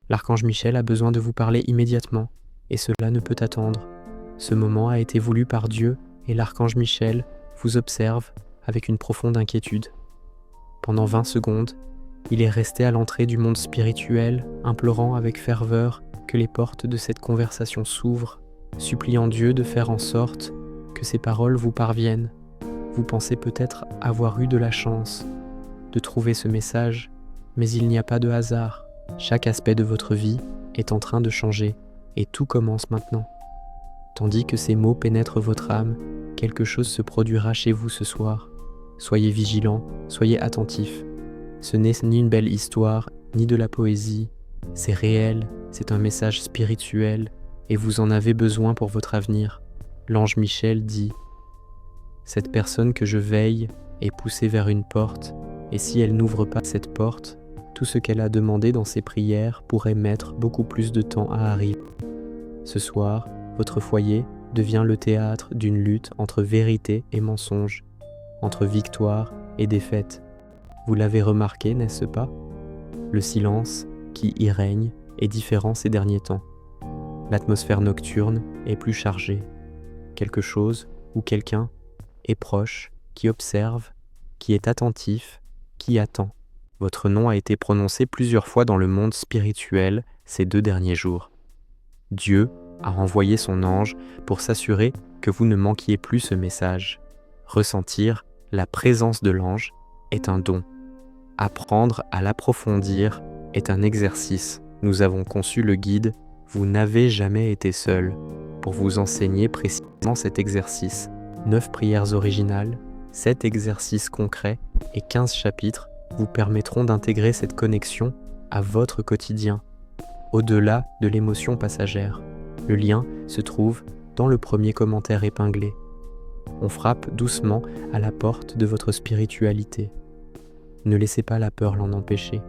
L'archange Michel a besoin de vous parler immédiatement, et cela ne peut attendre. Ce moment a été voulu par Dieu, et l'archange Michel vous observe avec une profonde inquiétude. Pendant 20 secondes, il est resté à l'entrée du monde spirituel, implorant avec ferveur que les portes de cette conversation s'ouvrent, suppliant Dieu de faire en sorte que ces paroles vous parviennent. Vous pensez peut-être avoir eu de la chance de trouver ce message, mais il n'y a pas de hasard. Chaque aspect de votre vie est en train de changer, et tout commence maintenant. Tandis que ces mots pénètrent votre âme, quelque chose se produira chez vous ce soir. Soyez vigilants, soyez attentifs. Ce n'est ni une belle histoire, ni de la poésie. C'est réel, c'est un message spirituel, et vous en avez besoin pour votre avenir. L'ange Michel dit « Cette personne que je veille est poussée vers une porte, et si elle n'ouvre pas cette porte, tout ce qu'elle a demandé dans ses prières pourrait mettre beaucoup plus de temps à arriver. Ce soir, votre foyer devient le théâtre d'une lutte entre vérité et mensonge, entre victoire et défaite. Vous l'avez remarqué, n'est-ce pas? Le silence qui y règne est différent ces derniers temps. L'atmosphère nocturne est plus chargée. Quelque chose ou quelqu'un est proche, qui observe, qui est attentif, qui attend. Votre nom a été prononcé plusieurs fois dans le monde spirituel ces 2 derniers jours. Dieu a envoyé son ange pour s'assurer que vous ne manquiez plus ce message. Ressentir la présence de l'ange est un don. Apprendre à l'approfondir est un exercice. Nous avons conçu le guide « Vous n'avez jamais été seul » pour vous enseigner précisément cet exercice. 9 prières originales, 7 exercices concrets et 15 chapitres vous permettront d'intégrer cette connexion à votre quotidien, au-delà de l'émotion passagère. Le lien se trouve dans le premier commentaire épinglé. On frappe doucement à la porte de votre spiritualité. Ne laissez pas la peur l'en empêcher.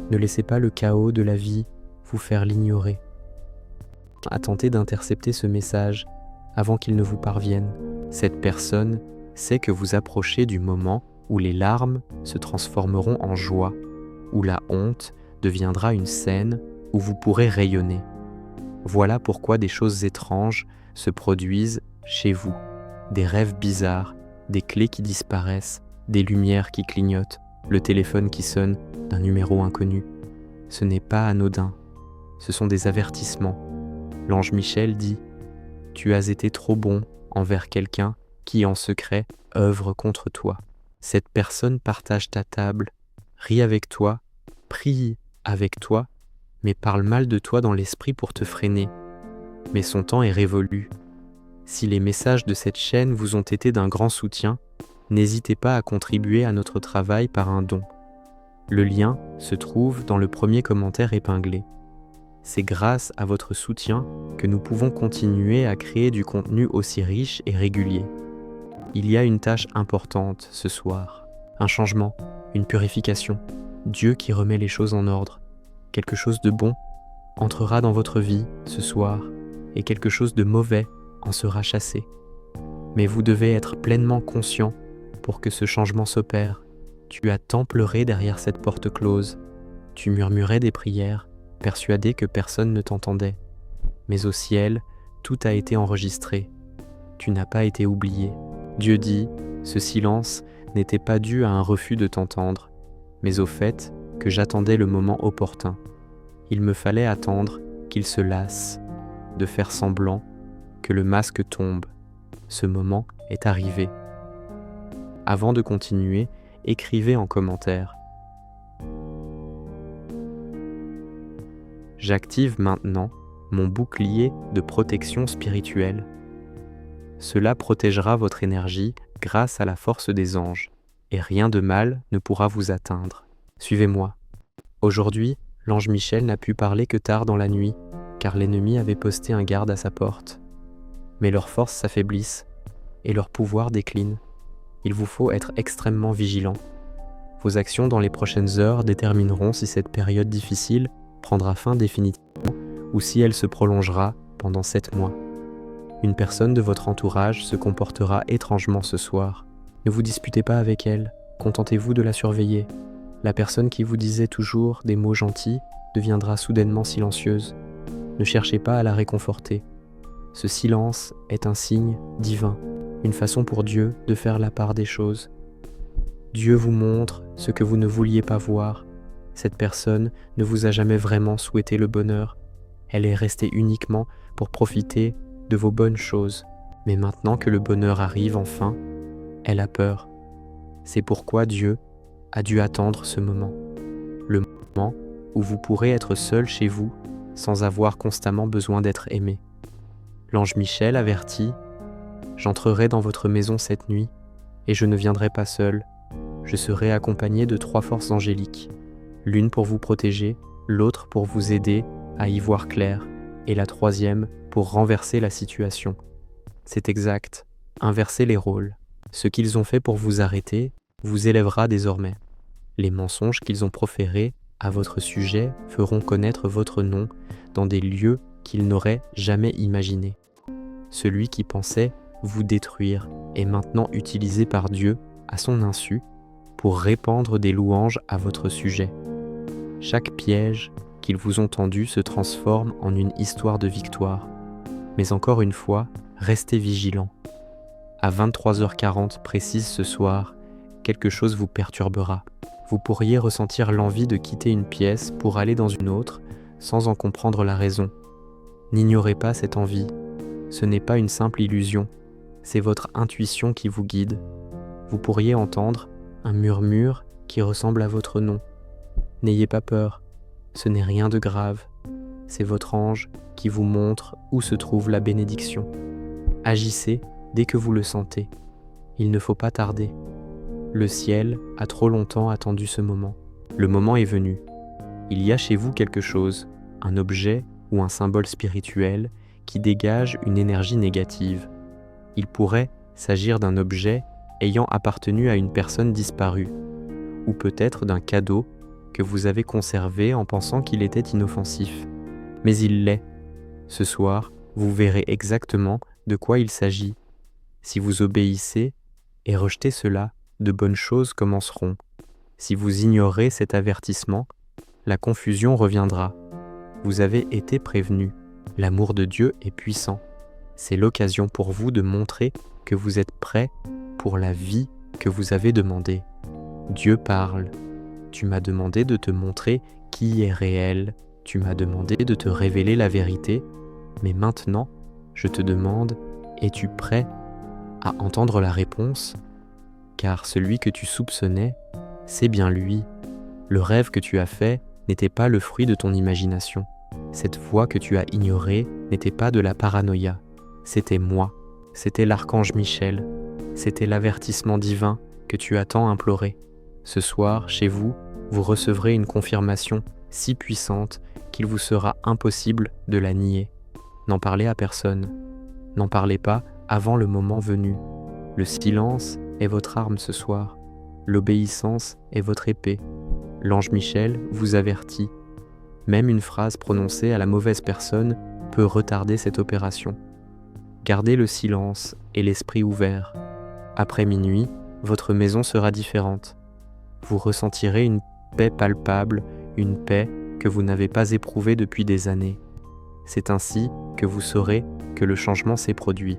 Ne laissez pas le chaos de la vie vous faire l'ignorer. À tenter d'intercepter ce message avant qu'il ne vous parvienne. Cette personne sait que vous approchez du moment où les larmes se transformeront en joie, où la honte deviendra une scène où vous pourrez rayonner. Voilà pourquoi des choses étranges se produisent chez vous. Des rêves bizarres, des clés qui disparaissent, des lumières qui clignotent, le téléphone qui sonne d'un numéro inconnu. Ce n'est pas anodin, ce sont des avertissements. L'ange Michel dit « Tu as été trop bon envers quelqu'un qui, en secret, œuvre contre toi. Cette personne partage ta table, rit avec toi, prie avec toi, mais parle mal de toi dans l'esprit pour te freiner. Mais son temps est révolu. Si les messages de cette chaîne vous ont été d'un grand soutien, n'hésitez pas à contribuer à notre travail par un don. Le lien se trouve dans le premier commentaire épinglé. C'est grâce à votre soutien que nous pouvons continuer à créer du contenu aussi riche et régulier. Il y a une tâche importante ce soir, un changement, une purification, Dieu qui remet les choses en ordre. Quelque chose de bon entrera dans votre vie ce soir et quelque chose de mauvais en sera chassé. Mais vous devez être pleinement conscient pour que ce changement s'opère. Tu as tant pleuré derrière cette porte close, tu murmurais des prières, persuadé que personne ne t'entendait. Mais au ciel, tout a été enregistré. Tu n'as pas été oublié. Dieu dit, ce silence n'était pas dû à un refus de t'entendre, mais au fait que j'attendais le moment opportun. Il me fallait attendre qu'il se lasse, de faire semblant que le masque tombe. Ce moment est arrivé. Avant de continuer, écrivez en commentaire. J'active maintenant mon bouclier de protection spirituelle. Cela protégera votre énergie grâce à la force des anges, et rien de mal ne pourra vous atteindre. Suivez-moi. Aujourd'hui, l'ange Michel n'a pu parler que tard dans la nuit, car l'ennemi avait posté un garde à sa porte. Mais leurs forces s'affaiblissent, et leur pouvoir décline. Il vous faut être extrêmement vigilant. Vos actions dans les prochaines heures détermineront si cette période difficile prendra fin définitivement ou si elle se prolongera pendant 7 mois. Une personne de votre entourage se comportera étrangement ce soir. Ne vous disputez pas avec elle, contentez-vous de la surveiller. La personne qui vous disait toujours des mots gentils deviendra soudainement silencieuse. Ne cherchez pas à la réconforter. Ce silence est un signe divin, une façon pour Dieu de faire la part des choses. Dieu vous montre ce que vous ne vouliez pas voir. Cette personne ne vous a jamais vraiment souhaité le bonheur. Elle est restée uniquement pour profiter de vos bonnes choses. Mais maintenant que le bonheur arrive enfin, elle a peur. C'est pourquoi Dieu a dû attendre ce moment. Le moment où vous pourrez être seul chez vous sans avoir constamment besoin d'être aimé. L'ange Michel avertit « J'entrerai dans votre maison cette nuit et je ne viendrai pas seul. Je serai accompagné de 3 forces angéliques, l'une pour vous protéger, l'autre pour vous aider à y voir clair et la 3e pour renverser la situation. » C'est exact, inverser les rôles. Ce qu'ils ont fait pour vous arrêter vous élèvera désormais. Les mensonges qu'ils ont proférés à votre sujet feront connaître votre nom dans des lieux qu'ils n'auraient jamais imaginés. Celui qui pensait vous détruire est maintenant utilisé par Dieu à son insu pour répandre des louanges à votre sujet. Chaque piège qu'ils vous ont tendu se transforme en une histoire de victoire. Mais encore une fois, restez vigilants. À 23h40 précise ce soir, quelque chose vous perturbera. Vous pourriez ressentir l'envie de quitter une pièce pour aller dans une autre sans en comprendre la raison. N'ignorez pas cette envie. Ce n'est pas une simple illusion, c'est votre intuition qui vous guide. Vous pourriez entendre un murmure qui ressemble à votre nom. N'ayez pas peur, ce n'est rien de grave. C'est votre ange qui vous montre où se trouve la bénédiction. Agissez dès que vous le sentez. Il ne faut pas tarder. Le ciel a trop longtemps attendu ce moment. Le moment est venu. Il y a chez vous quelque chose, un objet ou un symbole spirituel qui dégage une énergie négative. Il pourrait s'agir d'un objet ayant appartenu à une personne disparue, ou peut-être d'un cadeau que vous avez conservé en pensant qu'il était inoffensif. Mais il l'est. Ce soir, vous verrez exactement de quoi il s'agit. Si vous obéissez et rejetez cela, de bonnes choses commenceront. Si vous ignorez cet avertissement, la confusion reviendra. Vous avez été prévenu. L'amour de Dieu est puissant. C'est l'occasion pour vous de montrer que vous êtes prêt pour la vie que vous avez demandée. Dieu parle. Tu m'as demandé de te montrer qui est réel. Tu m'as demandé de te révéler la vérité. Mais maintenant, je te demande, es-tu prêt à entendre la réponse ? Car celui que tu soupçonnais, c'est bien lui. Le rêve que tu as fait n'était pas le fruit de ton imagination. Cette voix que tu as ignorée n'était pas de la paranoïa. C'était moi. C'était l'archange Michel. C'était l'avertissement divin que tu as tant imploré. Ce soir, chez vous, vous recevrez une confirmation si puissante qu'il vous sera impossible de la nier. N'en parlez à personne. N'en parlez pas avant le moment venu. Le silence est votre arme ce soir. L'obéissance est votre épée. L'ange Michel vous avertit. Même une phrase prononcée à la mauvaise personne peut retarder cette opération. Gardez le silence et l'esprit ouvert. Après minuit, votre maison sera différente. Vous ressentirez une paix palpable, une paix que vous n'avez pas éprouvée depuis des années. C'est ainsi que vous saurez que le changement s'est produit.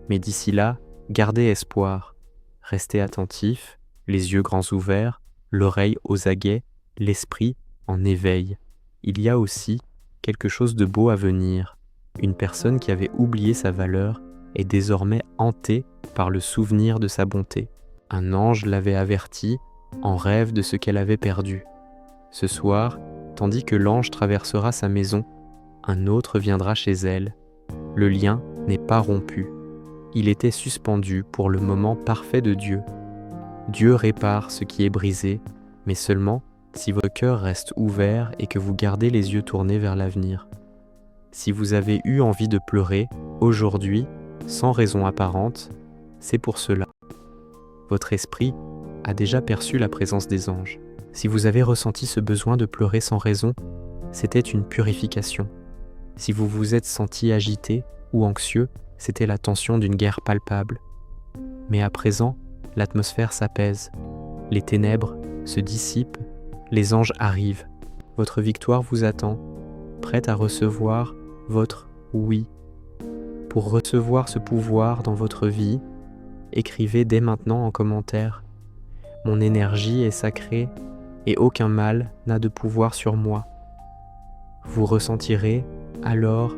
Mais d'ici là, gardez espoir. Restez attentif, les yeux grands ouverts, l'oreille aux aguets, l'esprit en éveil. Il y a aussi quelque chose de beau à venir. Une personne qui avait oublié sa valeur est désormais hantée par le souvenir de sa bonté. Un ange l'avait avertie en rêve de ce qu'elle avait perdu. Ce soir, tandis que l'ange traversera sa maison, un autre viendra chez elle. Le lien n'est pas rompu. Il était suspendu pour le moment parfait de Dieu. Dieu répare ce qui est brisé, mais seulement si votre cœur reste ouvert et que vous gardez les yeux tournés vers l'avenir. Si vous avez eu envie de pleurer, aujourd'hui, sans raison apparente, c'est pour cela. Votre esprit a déjà perçu la présence des anges. Si vous avez ressenti ce besoin de pleurer sans raison, c'était une purification. Si vous vous êtes senti agité ou anxieux, c'était la tension d'une guerre palpable. Mais à présent, l'atmosphère s'apaise, les ténèbres se dissipent, les anges arrivent. Votre victoire vous attend, prête à recevoir votre oui. Pour recevoir ce pouvoir dans votre vie, écrivez dès maintenant en commentaire: mon énergie est sacrée et aucun mal n'a de pouvoir sur moi. Vous ressentirez alors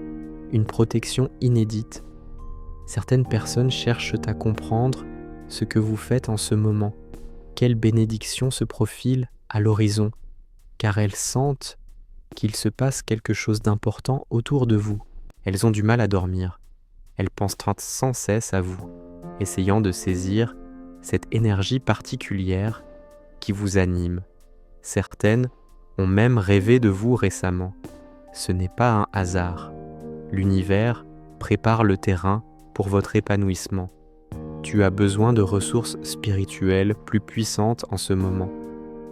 une protection inédite. Certaines personnes cherchent à comprendre ce que vous faites en ce moment. Quelle bénédiction se profile à l'horizon, car elles sentent qu'il se passe quelque chose d'important autour de vous. Elles ont du mal à dormir. Elles pensent sans cesse à vous, essayant de saisir cette énergie particulière qui vous anime. Certaines ont même rêvé de vous récemment. Ce n'est pas un hasard. L'univers prépare le terrain pour votre épanouissement. Tu as besoin de ressources spirituelles plus puissantes en ce moment.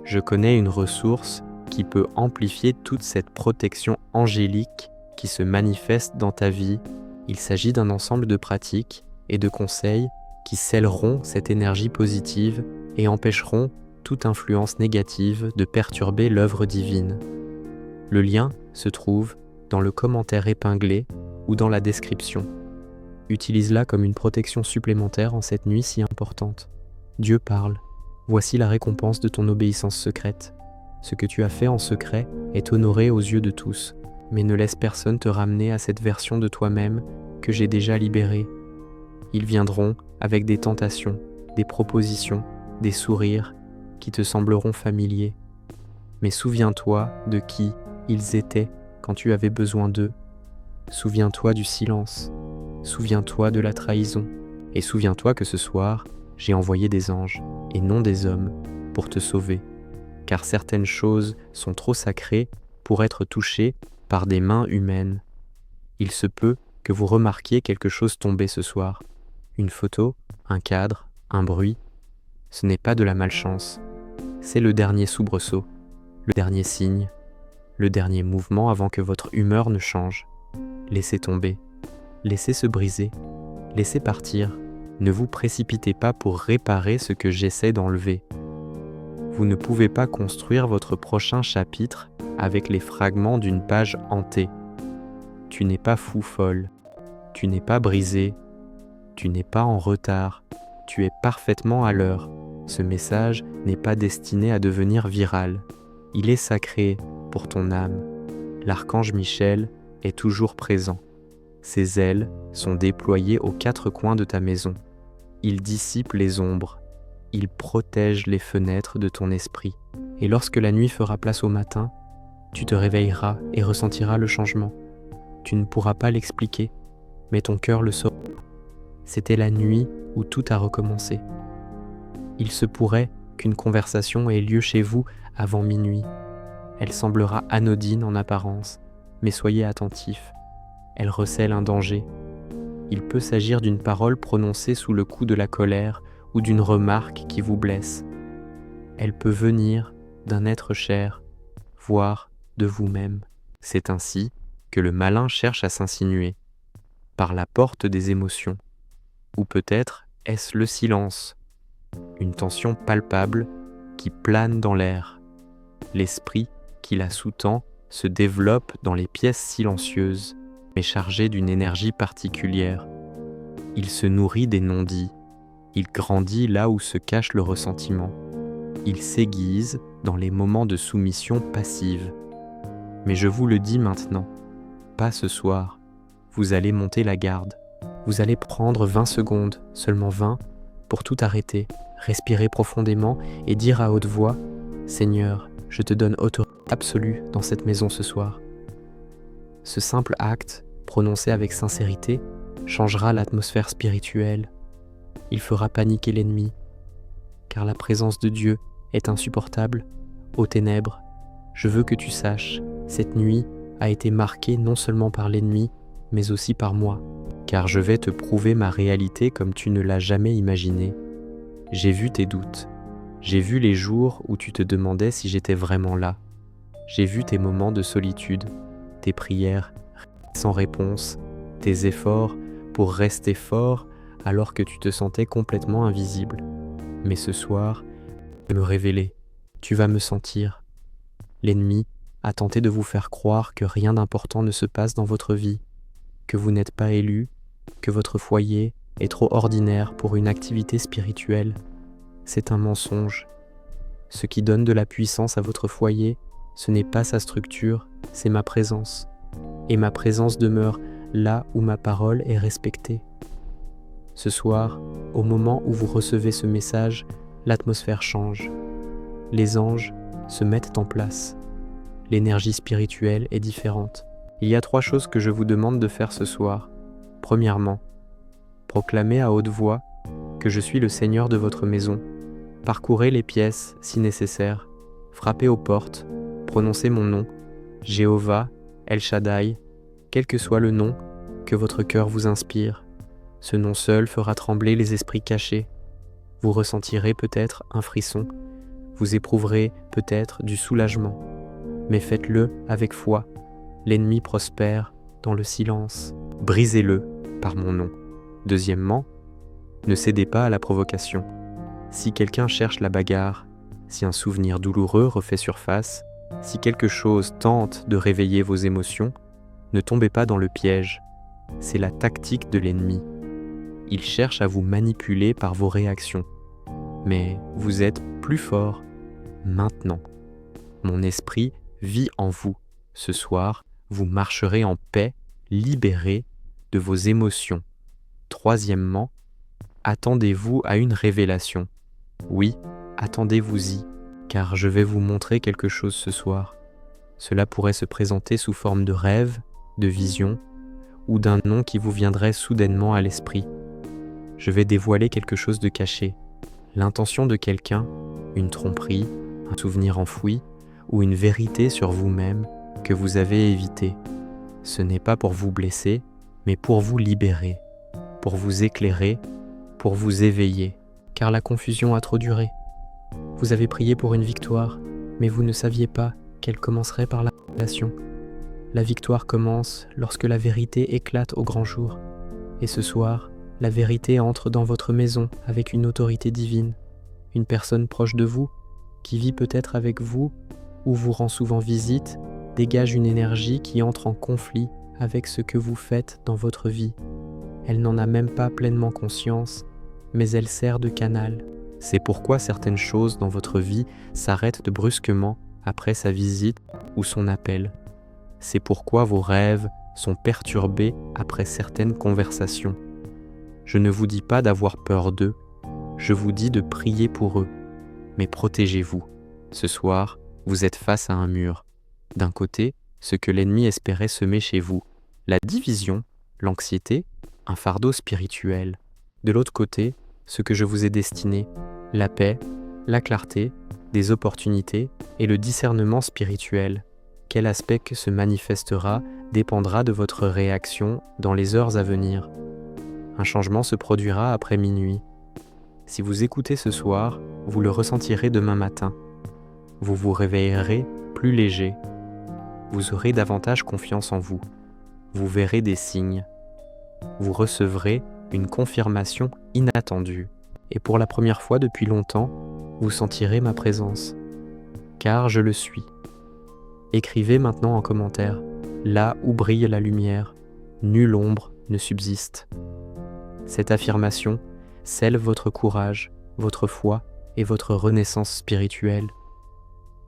Je connais une ressource qui peut amplifier toute cette protection angélique qui se manifeste dans ta vie. Il s'agit d'un ensemble de pratiques et de conseils qui scelleront cette énergie positive et empêcheront toute influence négative de perturber l'œuvre divine. Le lien se trouve dans le commentaire épinglé ou dans la description. Utilise-la comme une protection supplémentaire en cette nuit si importante. Dieu parle. Voici la récompense de ton obéissance secrète. Ce que tu as fait en secret est honoré aux yeux de tous, mais ne laisse personne te ramener à cette version de toi-même que j'ai déjà libérée. Ils viendront avec des tentations, des propositions, des sourires qui te sembleront familiers. Mais souviens-toi de qui ils étaient quand tu avais besoin d'eux. Souviens-toi du silence. Souviens-toi de la trahison. Et souviens-toi que ce soir, j'ai envoyé des anges, et non des hommes, pour te sauver. Car certaines choses sont trop sacrées pour être touchées par des mains humaines. Il se peut que vous remarquiez quelque chose tomber ce soir. Une photo, un cadre, un bruit. Ce n'est pas de la malchance. C'est le dernier soubresaut, le dernier signe, le dernier mouvement avant que votre humeur ne change. Laissez tomber, laissez se briser, laissez partir. Ne vous précipitez pas pour réparer ce que j'essaie d'enlever. Vous ne pouvez pas construire votre prochain chapitre avec les fragments d'une page hantée. Tu n'es pas fou folle, tu n'es pas brisé, tu n'es pas en retard, tu es parfaitement à l'heure. Ce message n'est pas destiné à devenir viral. Il est sacré pour ton âme. L'archange Michel est toujours présent. Ses ailes sont déployées aux quatre coins de ta maison. Il dissipe les ombres. Il protège les fenêtres de ton esprit. Et lorsque la nuit fera place au matin, tu te réveilleras et ressentiras le changement. Tu ne pourras pas l'expliquer, mais ton cœur le saura. C'était la nuit où tout a recommencé. Il se pourrait qu'une conversation ait lieu chez vous avant minuit. Elle semblera anodine en apparence, mais soyez attentifs. Elle recèle un danger. Il peut s'agir d'une parole prononcée sous le coup de la colère ou d'une remarque qui vous blesse. Elle peut venir d'un être cher, voire de vous-même. C'est ainsi que le malin cherche à s'insinuer, par la porte des émotions. Ou peut-être est-ce le silence, une tension palpable qui plane dans l'air. L'esprit qui la sous-tend se développe dans les pièces silencieuses, mais chargé d'une énergie particulière. Il se nourrit des non-dits. Il grandit là où se cache le ressentiment. Il s'aiguise dans les moments de soumission passive. Mais je vous le dis maintenant, pas ce soir. Vous allez monter la garde. Vous allez prendre 20 secondes, seulement 20, pour tout arrêter, respirer profondément et dire à haute voix: « Seigneur, je te donne autorité absolue dans cette maison ce soir. » Ce simple acte, prononcé avec sincérité, changera l'atmosphère spirituelle. Il fera paniquer l'ennemi, car la présence de Dieu est insupportable. Ô ténèbres, je veux que tu saches, cette nuit a été marquée non seulement par l'ennemi, mais aussi par moi, car je vais te prouver ma réalité comme tu ne l'as jamais imaginé. J'ai vu tes doutes, j'ai vu les jours où tu te demandais si j'étais vraiment là. J'ai vu tes moments de solitude, tes prières sans réponse, tes efforts pour rester fort alors que tu te sentais complètement invisible. Mais ce soir, tu vas me révéler, tu vas me sentir. L'ennemi à tenter de vous faire croire que rien d'important ne se passe dans votre vie, que vous n'êtes pas élu, que votre foyer est trop ordinaire pour une activité spirituelle. C'est un mensonge. Ce qui donne de la puissance à votre foyer, ce n'est pas sa structure, c'est ma présence. Et ma présence demeure là où ma parole est respectée. Ce soir, au moment où vous recevez ce message, l'atmosphère change. Les anges se mettent en place. L'énergie spirituelle est différente. Il y a 3 choses que je vous demande de faire ce soir. Premièrement, proclamez à haute voix que je suis le Seigneur de votre maison. Parcourez les pièces si nécessaire. Frappez aux portes. Prononcez mon nom, Jéhovah, El Shaddai, quel que soit le nom que votre cœur vous inspire. Ce nom seul fera trembler les esprits cachés. Vous ressentirez peut-être un frisson. Vous éprouverez peut-être du soulagement. Mais faites-le avec foi. L'ennemi prospère dans le silence. Brisez-le par mon nom. Deuxièmement, ne cédez pas à la provocation. Si quelqu'un cherche la bagarre, si un souvenir douloureux refait surface, si quelque chose tente de réveiller vos émotions, ne tombez pas dans le piège. C'est la tactique de l'ennemi. Il cherche à vous manipuler par vos réactions. Mais vous êtes plus fort maintenant. Mon esprit vit en vous. Ce soir, vous marcherez en paix, libérés de vos émotions. Troisièmement, attendez-vous à une révélation. Oui, attendez-vous-y, car je vais vous montrer quelque chose ce soir. Cela pourrait se présenter sous forme de rêve, de vision, ou d'un nom qui vous viendrait soudainement à l'esprit. Je vais dévoiler quelque chose de caché, l'intention de quelqu'un, une tromperie, un souvenir enfoui, ou une vérité sur vous-même que vous avez évité. Ce n'est pas pour vous blesser, mais pour vous libérer, pour vous éclairer, pour vous éveiller, car la confusion a trop duré. Vous avez prié pour une victoire, mais vous ne saviez pas qu'elle commencerait par la révélation. La victoire commence lorsque la vérité éclate au grand jour. Et ce soir, la vérité entre dans votre maison avec une autorité divine, une personne proche de vous, qui vit peut-être avec vous ou vous rend souvent visite, dégage une énergie qui entre en conflit avec ce que vous faites dans votre vie. Elle n'en a même pas pleinement conscience, mais elle sert de canal. C'est pourquoi certaines choses dans votre vie s'arrêtent brusquement après sa visite ou son appel. C'est pourquoi vos rêves sont perturbés après certaines conversations. Je ne vous dis pas d'avoir peur d'eux, je vous dis de prier pour eux. Mais protégez-vous. Ce soir, vous êtes face à un mur. D'un côté, ce que l'ennemi espérait semer chez vous, la division, l'anxiété, un fardeau spirituel. De l'autre côté, ce que je vous ai destiné, la paix, la clarté, des opportunités et le discernement spirituel. Quel aspect que se manifestera dépendra de votre réaction dans les heures à venir. Un changement se produira après minuit. Si vous écoutez ce soir, vous le ressentirez demain matin. Vous vous réveillerez plus léger. Vous aurez davantage confiance en vous. Vous verrez des signes. Vous recevrez une confirmation inattendue. Et pour la première fois depuis longtemps, vous sentirez ma présence. Car je le suis. Écrivez maintenant en commentaire, là où brille la lumière, nulle ombre ne subsiste. Cette affirmation scelle votre courage, votre foi et votre renaissance spirituelle.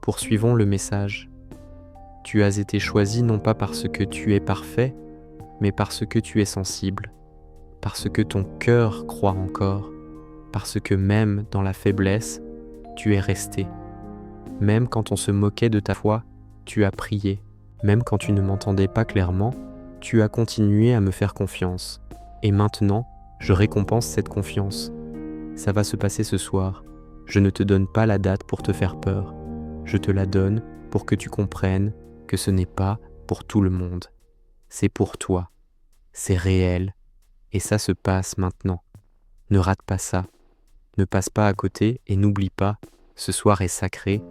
Poursuivons le message. Tu as été choisi non pas parce que tu es parfait, mais parce que tu es sensible, parce que ton cœur croit encore, parce que même dans la faiblesse, tu es resté. Même quand on se moquait de ta foi, tu as prié. Même quand tu ne m'entendais pas clairement, tu as continué à me faire confiance. Et maintenant, je récompense cette confiance. Ça va se passer ce soir. Je ne te donne pas la date pour te faire peur. Je te la donne pour que tu comprennes que ce n'est pas pour tout le monde. C'est pour toi. C'est réel. Et ça se passe maintenant. Ne rate pas ça. Ne passe pas à côté et n'oublie pas, ce soir est sacré.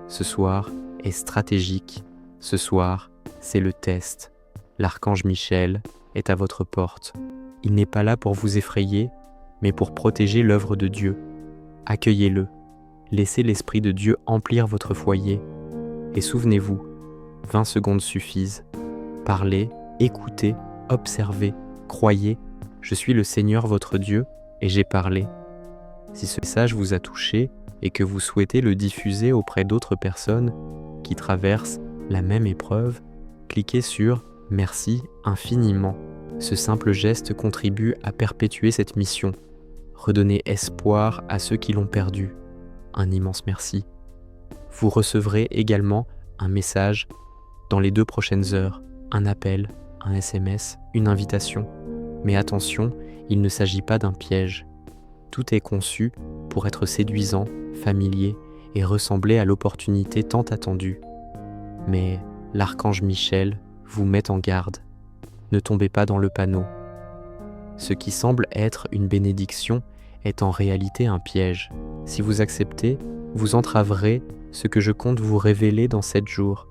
Ce soir est stratégique. Ce soir, c'est le test. L'archange Michel est à votre porte. Il n'est pas là pour vous effrayer, mais pour protéger l'œuvre de Dieu. Accueillez-le. Laissez l'Esprit de Dieu emplir votre foyer. Et souvenez-vous, 20 secondes suffisent. Parlez, écoutez, observez, croyez. Je suis le Seigneur votre Dieu et j'ai parlé. Si ce message vous a touché et que vous souhaitez le diffuser auprès d'autres personnes qui traversent la même épreuve, cliquez sur « Merci infiniment ». Ce simple geste contribue à perpétuer cette mission. Redonnez espoir à ceux qui l'ont perdu. Un immense merci. Vous recevrez également un message dans les 2 prochaines heures, un appel, un SMS, une invitation. Mais attention, il ne s'agit pas d'un piège. Tout est conçu pour être séduisant, familier et ressembler à l'opportunité tant attendue. Mais l'archange Michel vous met en garde. Ne tombez pas dans le panneau. Ce qui semble être une bénédiction est en réalité un piège. Si vous acceptez, vous entraverez ce que je compte vous révéler dans 7 jours.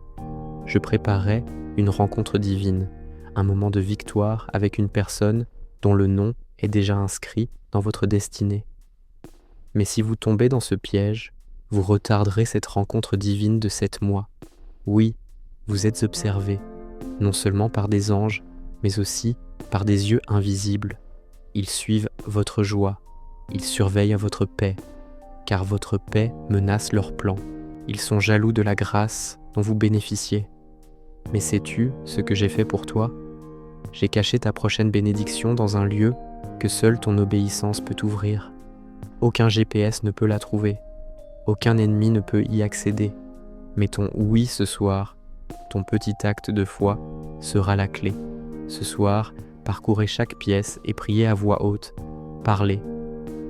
Je préparais une rencontre divine, un moment de victoire avec une personne dont le nom est déjà inscrit dans votre destinée. Mais si vous tombez dans ce piège, vous retarderez cette rencontre divine de 7 mois. Oui, vous êtes observé, non seulement par des anges, mais aussi par des yeux invisibles. Ils suivent votre joie, ils surveillent votre paix, car votre paix menace leurs plans. Ils sont jaloux de la grâce dont vous bénéficiez. Mais sais-tu ce que j'ai fait pour toi ? J'ai caché ta prochaine bénédiction dans un lieu que seule ton obéissance peut ouvrir. Aucun GPS ne peut la trouver, aucun ennemi ne peut y accéder. Mais ton oui ce soir, ton petit acte de foi, sera la clé. Ce soir, parcourez chaque pièce et priez à voix haute. Parlez,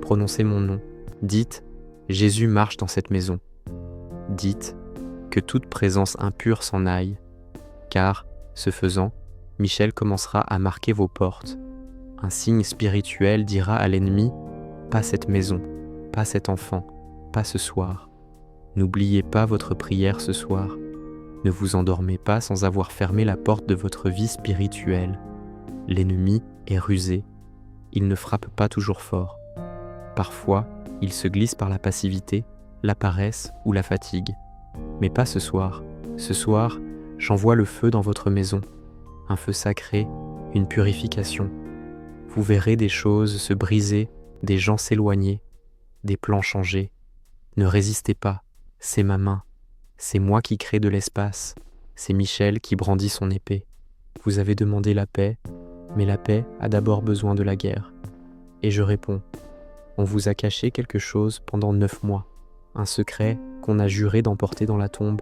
prononcez mon nom. Dites, Jésus marche dans cette maison. Dites, que toute présence impure s'en aille. Car, ce faisant, Michel commencera à marquer vos portes. Un signe spirituel dira à l'ennemi, pas cette maison, pas cet enfant, pas ce soir. N'oubliez pas votre prière ce soir. Ne vous endormez pas sans avoir fermé la porte de votre vie spirituelle. L'ennemi est rusé. Il ne frappe pas toujours fort. Parfois, il se glisse par la passivité, la paresse ou la fatigue. Mais pas ce soir. Ce soir, j'envoie le feu dans votre maison. Un feu sacré, une purification. Vous verrez des choses se briser, des gens s'éloigner, des plans changer. Ne résistez pas, c'est ma main. C'est moi qui crée de l'espace. C'est Michel qui brandit son épée. Vous avez demandé la paix, mais la paix a d'abord besoin de la guerre. Et je réponds, on vous a caché quelque chose pendant 9 mois, un secret qu'on a juré d'emporter dans la tombe.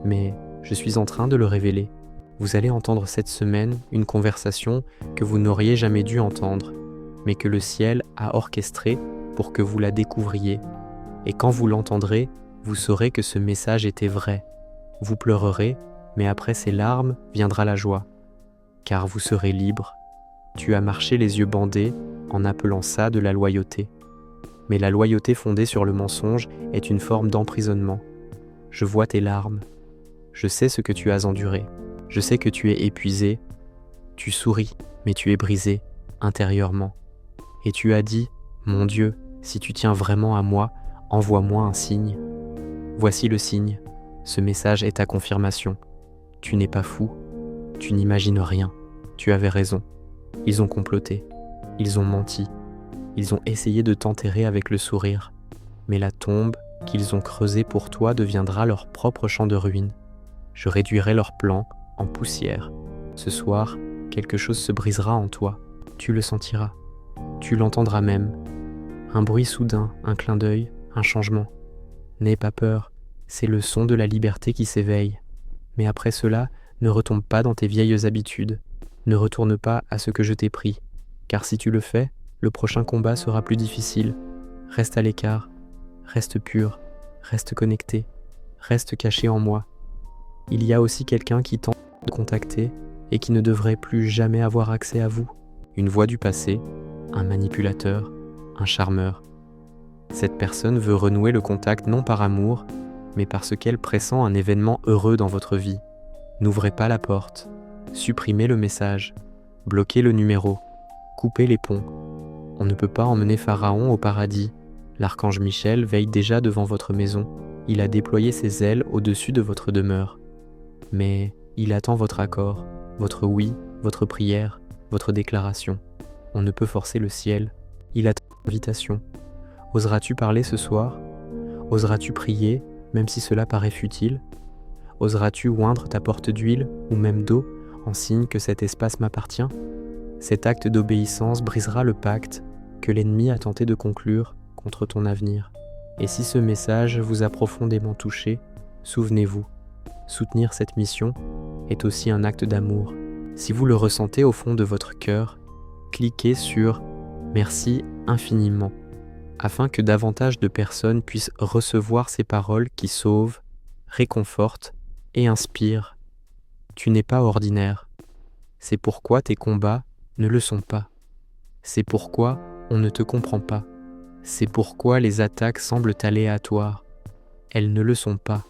Mais je suis en train de le révéler. Vous allez entendre cette semaine une conversation que vous n'auriez jamais dû entendre, mais que le ciel a orchestrée pour que vous la découvriez. Et quand vous l'entendrez, vous saurez que ce message était vrai. Vous pleurerez, mais après ces larmes viendra la joie. Car vous serez libre. Tu as marché les yeux bandés en appelant ça de la loyauté. Mais la loyauté fondée sur le mensonge est une forme d'emprisonnement. Je vois tes larmes. Je sais ce que tu as enduré. Je sais que tu es épuisé. Tu souris, mais tu es brisé, intérieurement. Et tu as dit, mon Dieu, si tu tiens vraiment à moi, envoie-moi un signe. Voici le signe. Ce message est ta confirmation. Tu n'es pas fou. Tu n'imagines rien. Tu avais raison. Ils ont comploté. Ils ont menti. Ils ont essayé de t'enterrer avec le sourire. Mais la tombe qu'ils ont creusée pour toi deviendra leur propre champ de ruines. Je réduirai leurs plans en poussière. Ce soir, quelque chose se brisera en toi. Tu le sentiras. Tu l'entendras même. Un bruit soudain, un clin d'œil, un changement. N'aie pas peur, c'est le son de la liberté qui s'éveille. Mais après cela, ne retombe pas dans tes vieilles habitudes. Ne retourne pas à ce que je t'ai pris. Car si tu le fais, le prochain combat sera plus difficile. Reste à l'écart, reste pur, reste connecté, reste caché en moi. Il y a aussi quelqu'un qui tente de contacter et qui ne devrait plus jamais avoir accès à vous. Une voix du passé, un manipulateur, un charmeur. Cette personne veut renouer le contact non par amour, mais parce qu'elle pressent un événement heureux dans votre vie. N'ouvrez pas la porte, supprimez le message, bloquez le numéro, coupez les ponts. On ne peut pas emmener Pharaon au paradis. L'archange Michel veille déjà devant votre maison. Il a déployé ses ailes au-dessus de votre demeure. mais il attend votre accord, votre oui, votre prière, votre déclaration. On ne peut forcer le ciel, il attend l'invitation. Oseras-tu parler ce soir? Oseras-tu prier, même si cela paraît futile? Oseras-tu oindre ta porte d'huile ou même d'eau en signe que cet espace m'appartient? Cet acte d'obéissance brisera le pacte que l'ennemi a tenté de conclure contre ton avenir. Et si ce message vous a profondément touché, souvenez-vous, soutenir cette mission est aussi un acte d'amour. Si vous le ressentez au fond de votre cœur, cliquez sur « Merci infiniment » afin que davantage de personnes puissent recevoir ces paroles qui sauvent, réconfortent et inspirent. Tu n'es pas ordinaire. C'est pourquoi tes combats ne le sont pas. C'est pourquoi on ne te comprend pas. C'est pourquoi les attaques semblent aléatoires. Elles ne le sont pas.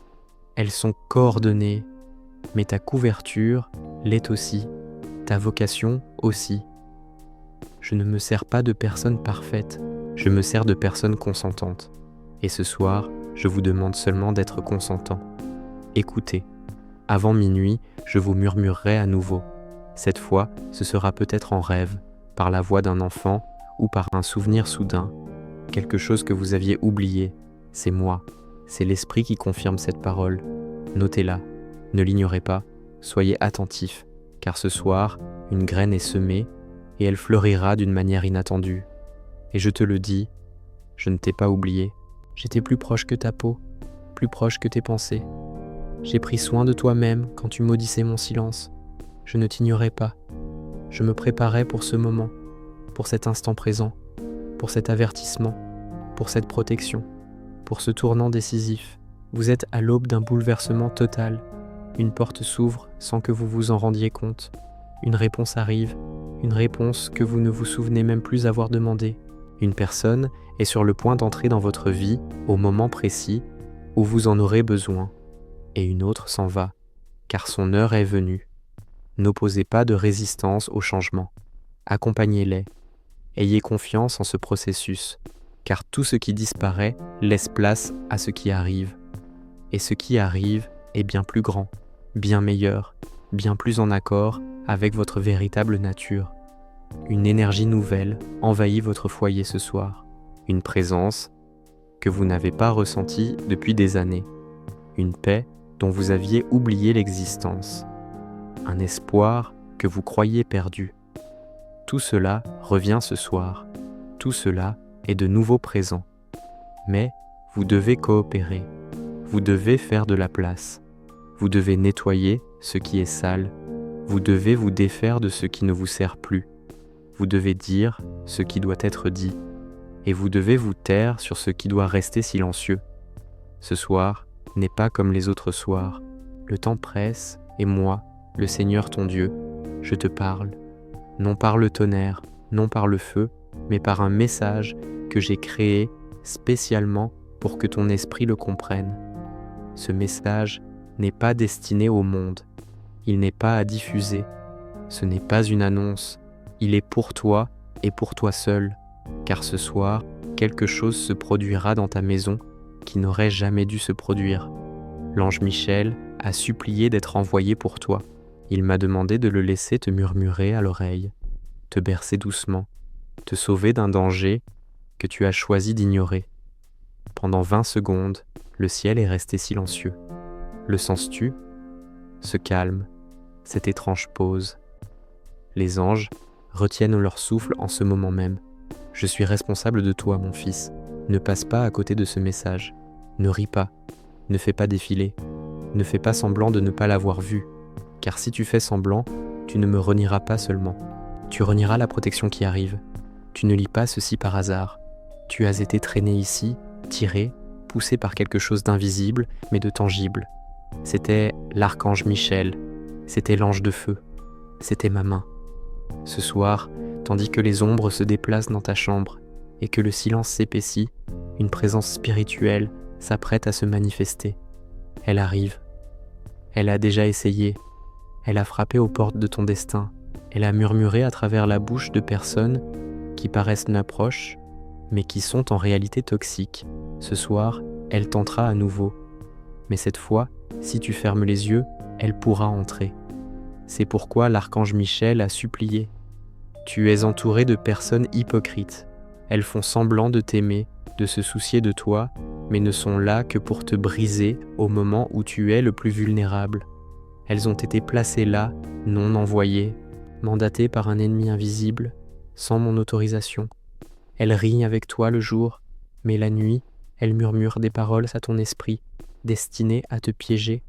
Elles sont coordonnées. Mais ta couverture l'est aussi. Ta vocation aussi. Je ne me sers pas de personnes parfaites. Je me sers de personnes consentantes. Et ce soir, je vous demande seulement d'être consentant. Écoutez. Avant minuit, je vous murmurerai à nouveau. Cette fois, ce sera peut-être en rêve, par la voix d'un enfant ou par un souvenir soudain. Quelque chose que vous aviez oublié. C'est moi. C'est l'esprit qui confirme cette parole. Notez-la. Ne l'ignorez pas. Soyez attentifs, car ce soir, une graine est semée et elle fleurira d'une manière inattendue. Et je te le dis, je ne t'ai pas oublié. J'étais plus proche que ta peau, plus proche que tes pensées. J'ai pris soin de toi-même quand tu maudissais mon silence. Je ne t'ignorais pas. Je me préparais pour ce moment, pour cet instant présent, pour cet avertissement, pour cette protection, pour ce tournant décisif. Vous êtes à l'aube d'un bouleversement total. Une porte s'ouvre sans que vous vous en rendiez compte. Une réponse arrive, une réponse que vous ne vous souvenez même plus avoir demandée. Une personne est sur le point d'entrer dans votre vie au moment précis où vous en aurez besoin. Et une autre s'en va, car son heure est venue. N'opposez pas de résistance au changement. Accompagnez-les. Ayez confiance en ce processus, car tout ce qui disparaît laisse place à ce qui arrive. Et ce qui arrive est bien plus grand, bien meilleur, bien plus en accord avec votre véritable nature. Une énergie nouvelle envahit votre foyer ce soir. Une présence que vous n'avez pas ressentie depuis des années. Une paix dont vous aviez oublié l'existence. Un espoir que vous croyiez perdu. Tout cela revient ce soir. Tout cela est de nouveau présent. Mais vous devez coopérer. Vous devez faire de la place. Vous devez nettoyer ce qui est sale. Vous devez vous défaire de ce qui ne vous sert plus. Vous devez dire ce qui doit être dit. Et vous devez vous taire sur ce qui doit rester silencieux. Ce soir n'est pas comme les autres soirs. Le temps presse et moi, le Seigneur ton Dieu, je te parle. Non par le tonnerre, non par le feu, mais par un message que j'ai créé spécialement pour que ton esprit le comprenne. Ce message n'est pas destiné au monde. Il n'est pas à diffuser. Ce n'est pas une annonce. Il est pour toi et pour toi seul. Car ce soir, quelque chose se produira dans ta maison qui n'aurait jamais dû se produire. L'ange Michel a supplié d'être envoyé pour toi. Il m'a demandé de le laisser te murmurer à l'oreille, te bercer doucement, te sauver d'un danger que tu as choisi d'ignorer. Pendant 20 secondes, le ciel est resté silencieux. Le sens-tu? Ce calme, cette étrange pause. Les anges retiennent leur souffle en ce moment même. Je suis responsable de toi, mon fils. Ne passe pas à côté de ce message. Ne ris pas. Ne fais pas défiler. Ne fais pas semblant de ne pas l'avoir vu. Car si tu fais semblant, tu ne me renieras pas seulement. Tu renieras la protection qui arrive. Tu ne lis pas ceci par hasard. Tu as été traîné ici, tiré, poussé par quelque chose d'invisible, mais de tangible. C'était l'archange Michel. C'était l'ange de feu. C'était ma main. Ce soir, tandis que les ombres se déplacent dans ta chambre et que le silence s'épaissit, une présence spirituelle s'apprête à se manifester. Elle arrive. Elle a déjà essayé. Elle a frappé aux portes de ton destin. Elle a murmuré à travers la bouche de personnes qui paraissent n'approches, mais qui sont en réalité toxiques. Ce soir, elle tentera à nouveau. Mais cette fois, si tu fermes les yeux, elle pourra entrer. C'est pourquoi l'archange Michel a supplié. Tu es entouré de personnes hypocrites. Elles font semblant de t'aimer, de se soucier de toi, mais ne sont là que pour te briser au moment où tu es le plus vulnérable. Elles ont été placées là, non envoyées, mandatées par un ennemi invisible, sans mon autorisation. Elles rient avec toi le jour, mais la nuit, elles murmurent des paroles à ton esprit, destinées à te piéger.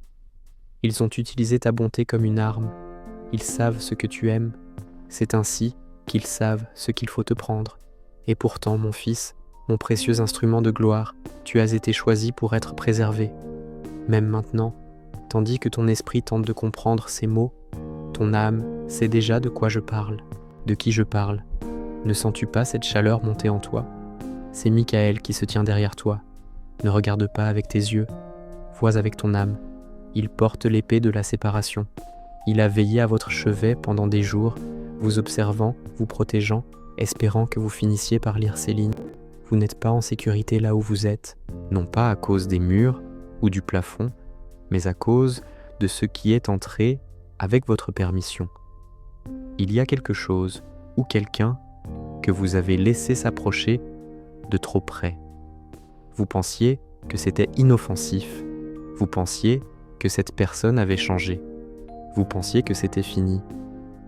Ils ont utilisé ta bonté comme une arme. Ils savent ce que tu aimes. C'est ainsi qu'ils savent ce qu'il faut te prendre. Et pourtant, mon fils, mon précieux instrument de gloire, tu as été choisi pour être préservé. Même maintenant, tandis que ton esprit tente de comprendre ces mots, ton âme sait déjà de quoi je parle, de qui je parle. Ne sens-tu pas cette chaleur monter en toi? C'est Michael qui se tient derrière toi. Ne regarde pas avec tes yeux, vois avec ton âme. Il porte l'épée de la séparation. Il a veillé à votre chevet pendant des jours, vous observant, vous protégeant, espérant que vous finissiez par lire ces lignes. Vous n'êtes pas en sécurité là où vous êtes, non pas à cause des murs ou du plafond, mais à cause de ce qui est entré avec votre permission. Il y a quelque chose ou quelqu'un que vous avez laissé s'approcher de trop près. Vous pensiez que c'était inoffensif. Vous pensiez que cette personne avait changé. Vous pensiez que c'était fini.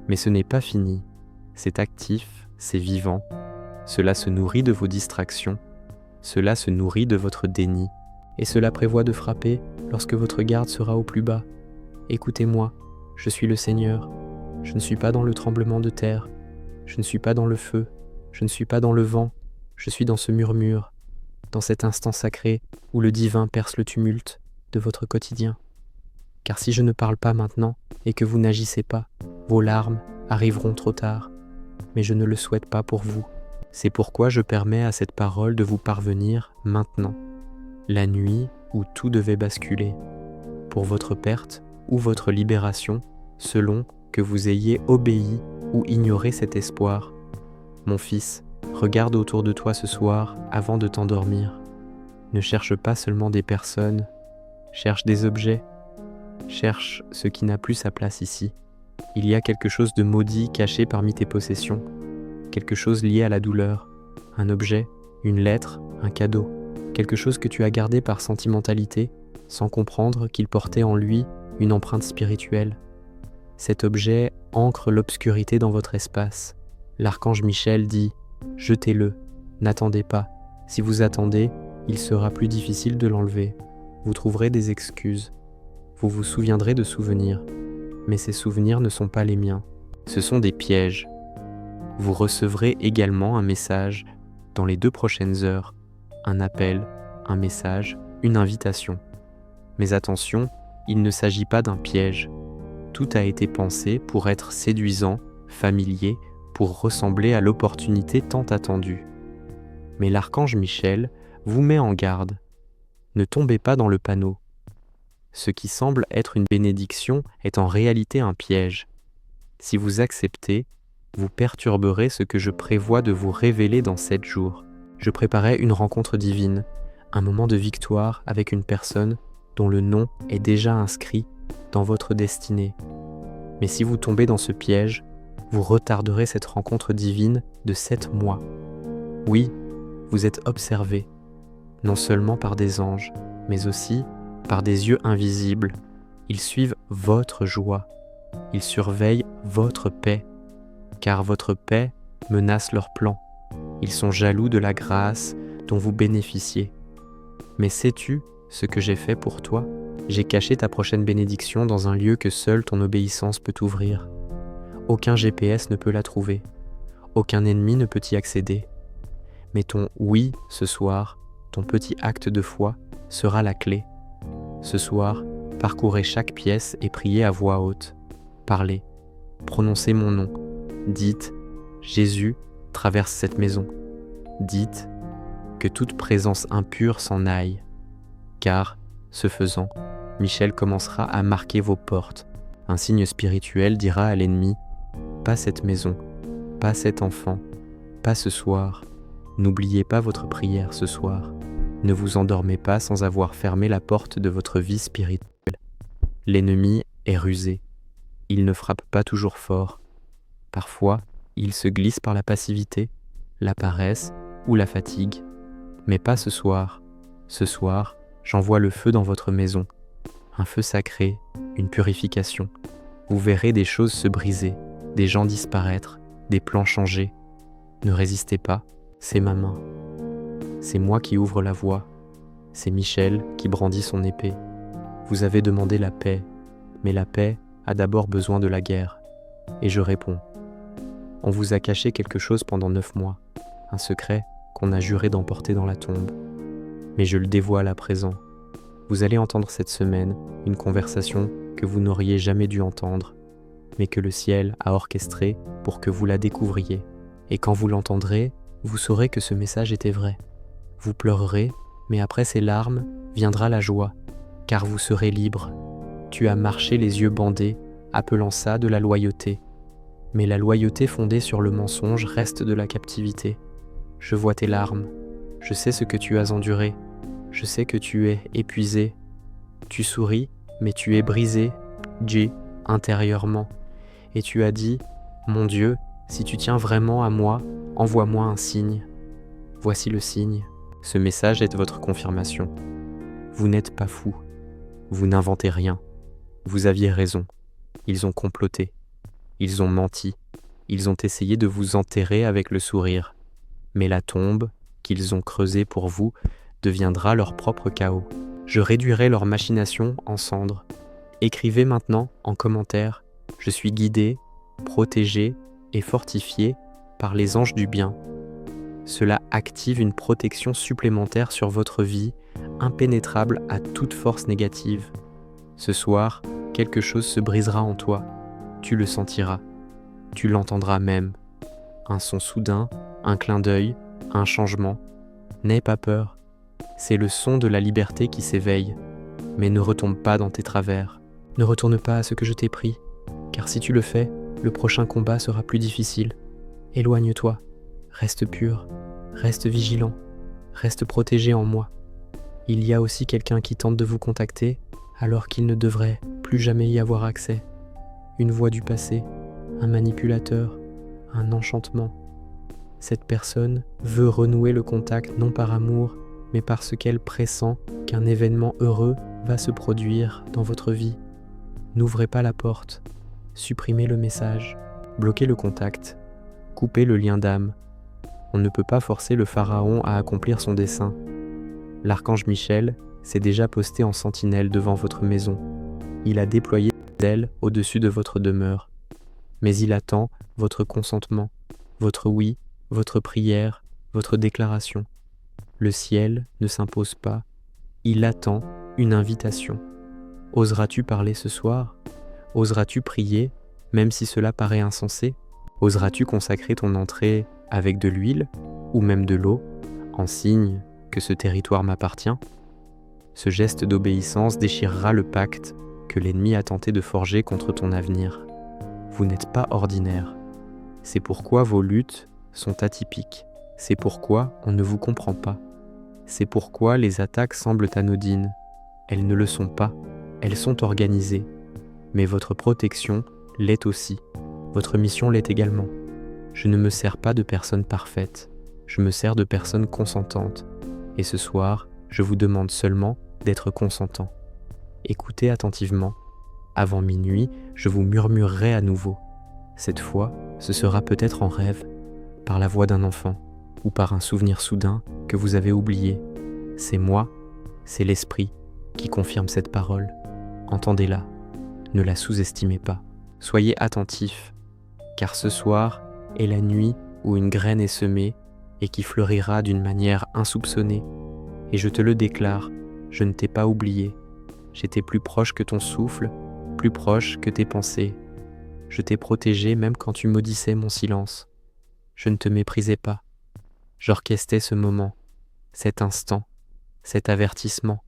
Mais ce n'est pas fini. C'est actif, c'est vivant. Cela se nourrit de vos distractions. Cela se nourrit de votre déni. Et cela prévoit de frapper lorsque votre garde sera au plus bas. Écoutez-moi, je suis le Seigneur. Je ne suis pas dans le tremblement de terre. Je ne suis pas dans le feu. Je ne suis pas dans le vent. Je suis dans ce murmure, dans cet instant sacré où le divin perce le tumulte de votre quotidien. Car si je ne parle pas maintenant et que vous n'agissez pas, vos larmes arriveront trop tard. Mais je ne le souhaite pas pour vous. C'est pourquoi je permets à cette parole de vous parvenir maintenant, la nuit où tout devait basculer, pour votre perte ou votre libération, selon que vous ayez obéi ou ignoré cet espoir. Mon fils, regarde autour de toi ce soir avant de t'endormir. Ne cherche pas seulement des personnes, cherche des objets, cherche ce qui n'a plus sa place ici. Il y a quelque chose de maudit caché parmi tes possessions, quelque chose lié à la douleur, un objet, une lettre, un cadeau, quelque chose que tu as gardé par sentimentalité, sans comprendre qu'il portait en lui une empreinte spirituelle. Cet objet ancre l'obscurité dans votre espace. L'archange Michel dit « Jetez-le, n'attendez pas. Si vous attendez, il sera plus difficile de l'enlever. Vous trouverez des excuses. Vous vous souviendrez de souvenirs. Mais ces souvenirs ne sont pas les miens. Ce sont des pièges. Vous recevrez également un message dans les 2 prochaines heures. Un appel, un message, une invitation. Mais attention, il ne s'agit pas d'un piège. Tout a été pensé pour être séduisant, familier, pour ressembler à l'opportunité tant attendue. Mais l'archange Michel vous met en garde. Ne tombez pas dans le panneau. Ce qui semble être une bénédiction est en réalité un piège. Si vous acceptez, vous perturberez ce que je prévois de vous révéler dans 7 jours. Je préparais une rencontre divine, un moment de victoire avec une personne dont le nom est déjà inscrit dans votre destinée. Mais si vous tombez dans ce piège, vous retarderez cette rencontre divine de 7 mois. Oui, vous êtes observé, non seulement par des anges, mais aussi par des yeux invisibles. Ils suivent votre joie. Ils surveillent votre paix, car votre paix menace leurs plans. Ils sont jaloux de la grâce dont vous bénéficiez. Mais sais-tu ce que j'ai fait pour toi? J'ai caché ta prochaine bénédiction dans un lieu que seule ton obéissance peut ouvrir. Aucun GPS ne peut la trouver. Aucun ennemi ne peut y accéder. Mais ton oui ce soir, ton petit acte de foi, sera la clé. Ce soir, parcourez chaque pièce et priez à voix haute. Parlez, prononcez mon nom. Dites « Jésus traverse cette maison ». Dites que toute présence impure s'en aille. Car, ce faisant, Michel commencera à marquer vos portes. Un signe spirituel dira à l'ennemi « Pas cette maison, pas cet enfant, pas ce soir. N'oubliez pas votre prière ce soir. Ne vous endormez pas sans avoir fermé la porte de votre vie spirituelle. L'ennemi est rusé. Il ne frappe pas toujours fort. Parfois, il se glisse par la passivité, la paresse ou la fatigue. Mais pas ce soir. Ce soir, j'envoie le feu dans votre maison. Un feu sacré, une purification. Vous verrez des choses se briser, des gens disparaître, des plans changer. Ne résistez pas, c'est ma main. C'est moi qui ouvre la voie. C'est Michel qui brandit son épée. Vous avez demandé la paix, mais la paix a d'abord besoin de la guerre. Et je réponds. On vous a caché quelque chose pendant 9 mois, un secret qu'on a juré d'emporter dans la tombe. Mais je le dévoile à présent. Vous allez entendre cette semaine une conversation que vous n'auriez jamais dû entendre, mais que le ciel a orchestrée pour que vous la découvriez. Et quand vous l'entendrez, vous saurez que ce message était vrai. Vous pleurerez, mais après ces larmes viendra la joie, car vous serez libre. Tu as marché les yeux bandés, appelant ça de la loyauté. Mais la loyauté fondée sur le mensonge reste de la captivité. Je vois tes larmes, je sais ce que tu as enduré, je sais que tu es épuisé. Tu souris, mais tu es brisé, intérieurement. Et tu as dit, mon Dieu, si tu tiens vraiment à moi, envoie-moi un signe. Voici le signe. Ce message est votre confirmation. Vous n'êtes pas fou. Vous n'inventez rien. Vous aviez raison. Ils ont comploté. Ils ont menti. Ils ont essayé de vous enterrer avec le sourire. Mais la tombe qu'ils ont creusée pour vous deviendra leur propre chaos. Je réduirai leur machination en cendres. Écrivez maintenant en commentaire « Je suis guidé, protégé et fortifié par les anges du bien ». Cela active une protection supplémentaire sur votre vie, impénétrable à toute force négative. Ce soir, quelque chose se brisera en toi. Tu le sentiras. Tu l'entendras même. Un son soudain, un clin d'œil, un changement. N'aie pas peur. C'est le son de la liberté qui s'éveille. Mais ne retombe pas dans tes travers. Ne retourne pas à ce que je t'ai pris, car si tu le fais, le prochain combat sera plus difficile. Éloigne-toi. Reste pur. Reste vigilant. Reste protégé en moi. Il y a aussi quelqu'un qui tente de vous contacter, alors qu'il ne devrait plus jamais y avoir accès. Une voix du passé, un manipulateur, un enchantement. Cette personne veut renouer le contact non par amour, mais parce qu'elle pressent qu'un événement heureux va se produire dans votre vie. N'ouvrez pas la porte, supprimez le message, bloquez le contact, coupez le lien d'âme. On ne peut pas forcer le pharaon à accomplir son dessein. L'archange Michel s'est déjà posté en sentinelle devant votre maison. Il a déployé des ailes au-dessus de votre demeure. Mais il attend votre consentement, votre oui, votre prière, votre déclaration. Le ciel ne s'impose pas, il attend une invitation. Oseras-tu parler ce soir? Oseras-tu prier, même si cela paraît insensé? Oseras-tu consacrer ton entrée avec de l'huile ou même de l'eau, en signe que ce territoire m'appartient? Ce geste d'obéissance déchirera le pacte que l'ennemi a tenté de forger contre ton avenir. Vous n'êtes pas ordinaire. C'est pourquoi vos luttes sont atypiques. C'est pourquoi on ne vous comprend pas. C'est pourquoi les attaques semblent anodines. Elles ne le sont pas. Elles sont organisées. Mais votre protection l'est aussi. Votre mission l'est également. Je ne me sers pas de personnes parfaites. Je me sers de personnes consentantes. Et ce soir, je vous demande seulement d'être consentant. Écoutez attentivement. Avant minuit, je vous murmurerai à nouveau. Cette fois, ce sera peut-être en rêve, par la voix d'un enfant, ou par un souvenir soudain que vous avez oublié. C'est moi, c'est l'esprit qui confirme cette parole. Entendez-la, ne la sous-estimez pas. Soyez attentifs, car ce soir est la nuit où une graine est semée et qui fleurira d'une manière insoupçonnée. Et je te le déclare, je ne t'ai pas oublié. J'étais plus proche que ton souffle, plus proche que tes pensées. Je t'ai protégé même quand tu maudissais mon silence. Je ne te méprisais pas. J'orchestrais ce moment, cet instant, cet avertissement,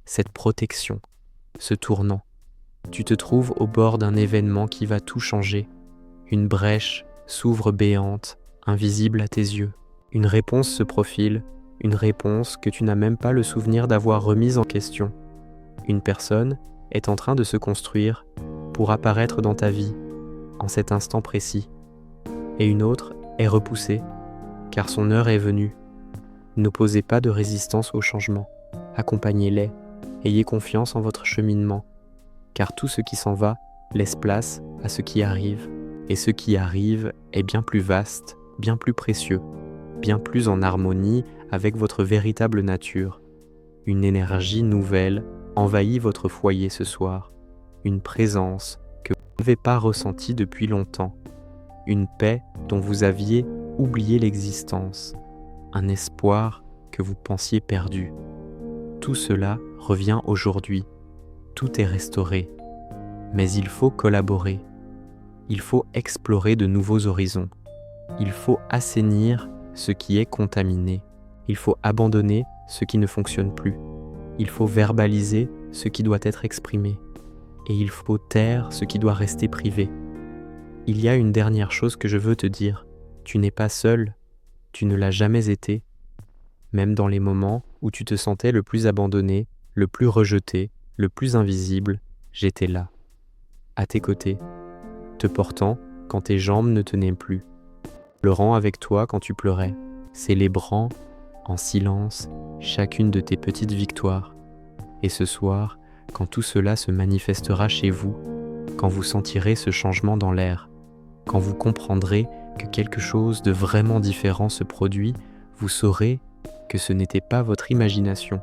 cette protection, ce tournant. Tu te trouves au bord d'un événement qui va tout changer. Une brèche s'ouvre béante, invisible à tes yeux. Une réponse se profile, une réponse que tu n'as même pas le souvenir d'avoir remise en question. Une personne est en train de se construire, pour apparaître dans ta vie en cet instant précis, et une autre est repoussée, car son heure est venue. N'opposez pas de résistance au changement, accompagnez-les, ayez confiance en votre cheminement, car tout ce qui s'en va laisse place à ce qui arrive, et ce qui arrive est bien plus vaste, bien plus précieux, bien plus en harmonie avec votre véritable nature. Une énergie nouvelle envahit votre foyer ce soir, une présence que vous n'avez pas ressentie depuis longtemps, une paix dont vous aviez oublié l'existence, un espoir que vous pensiez perdu. Tout cela revient aujourd'hui, tout est restauré, mais il faut collaborer, il faut explorer de nouveaux horizons, il faut assainir ce qui est contaminé, il faut abandonner ce qui ne fonctionne plus, il faut verbaliser ce qui doit être exprimé, et il faut taire ce qui doit rester privé. Il y a une dernière chose que je veux te dire, tu n'es pas seul, tu ne l'as jamais été, même dans les moments où tu te sentais le plus abandonné, le plus rejeté, le plus invisible, j'étais là, à tes côtés, te portant quand tes jambes ne tenaient plus, pleurant avec toi quand tu pleurais, célébrant en silence chacune de tes petites victoires. Et ce soir, quand tout cela se manifestera chez vous, quand vous sentirez ce changement dans l'air, quand vous comprendrez que quelque chose de vraiment différent se produit, vous saurez que ce n'était pas votre imagination,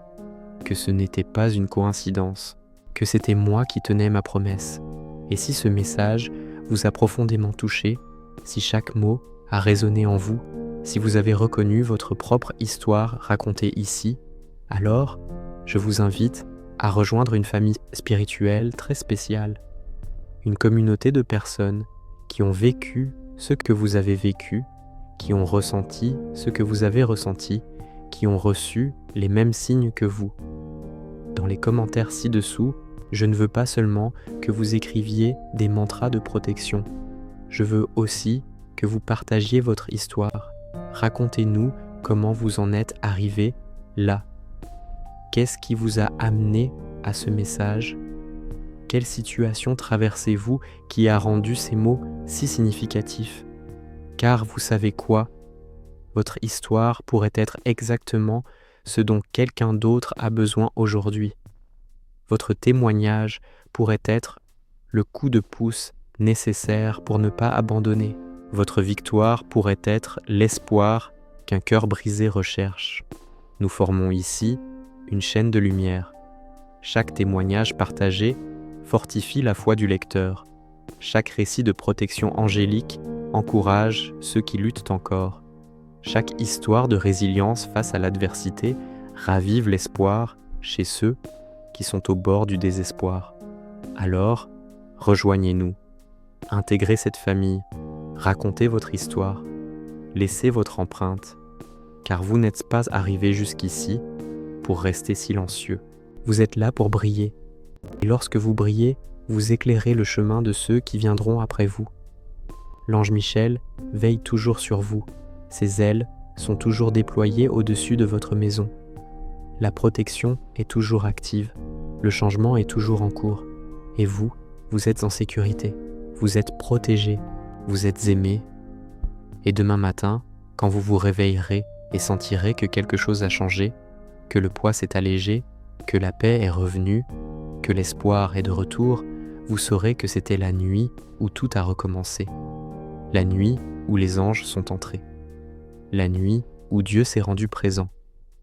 que ce n'était pas une coïncidence, que c'était moi qui tenais ma promesse. Et si ce message vous a profondément touché, si chaque mot a résonné en vous, si vous avez reconnu votre propre histoire racontée ici, alors je vous invite à rejoindre une famille spirituelle très spéciale, une communauté de personnes qui ont vécu ce que vous avez vécu, qui ont ressenti ce que vous avez ressenti, qui ont reçu les mêmes signes que vous. Dans les commentaires ci-dessous, je ne veux pas seulement que vous écriviez des mantras de protection, je veux aussi que vous partagiez votre histoire. Racontez-nous comment vous en êtes arrivé là. Qu'est-ce qui vous a amené à ce message? Quelle situation traversez-vous qui a rendu ces mots si significatifs? Car vous savez quoi? Votre histoire pourrait être exactement ce dont quelqu'un d'autre a besoin aujourd'hui. Votre témoignage pourrait être le coup de pouce nécessaire pour ne pas abandonner. Votre victoire pourrait être l'espoir qu'un cœur brisé recherche. Nous formons ici une chaîne de lumière. Chaque témoignage partagé fortifie la foi du lecteur. Chaque récit de protection angélique encourage ceux qui luttent encore. Chaque histoire de résilience face à l'adversité ravive l'espoir chez ceux qui sont au bord du désespoir. Alors, rejoignez-nous. Intégrez cette famille. Racontez votre histoire. Laissez votre empreinte. Car vous n'êtes pas arrivé jusqu'ici pour rester silencieux. Vous êtes là pour briller. Et lorsque vous brillez, vous éclairez le chemin de ceux qui viendront après vous. L'ange Michel veille toujours sur vous. Ses ailes sont toujours déployées au-dessus de votre maison. La protection est toujours active. Le changement est toujours en cours. Et vous, vous êtes en sécurité. Vous êtes protégé. Vous êtes aimé. Et demain matin, quand vous vous réveillerez et sentirez que quelque chose a changé, que le poids s'est allégé, que la paix est revenue, que l'espoir est de retour, vous saurez que c'était la nuit où tout a recommencé. La nuit où les anges sont entrés. La nuit où Dieu s'est rendu présent.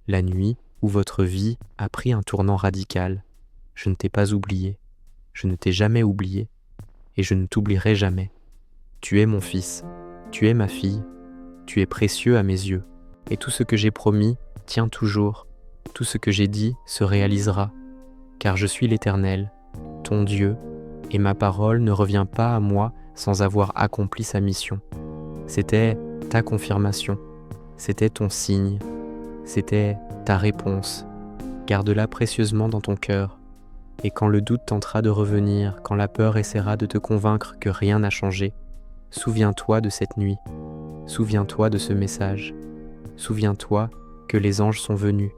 La nuit où votre vie a pris un tournant radical. Je ne t'ai pas oublié. Je ne t'ai jamais oublié. Et je ne t'oublierai jamais. Tu es mon fils. Tu es ma fille. Tu es précieux à mes yeux. Et tout ce que j'ai promis tient toujours. Tout ce que j'ai dit se réalisera. Car je suis l'Éternel, ton Dieu, et ma parole ne revient pas à moi sans avoir accompli sa mission. C'était ta confirmation. C'était ton signe. C'était ta réponse. Garde-la précieusement dans ton cœur. Et quand le doute tentera de revenir, quand la peur essaiera de te convaincre que rien n'a changé, souviens-toi de cette nuit. Souviens-toi de ce message. Souviens-toi que les anges sont venus.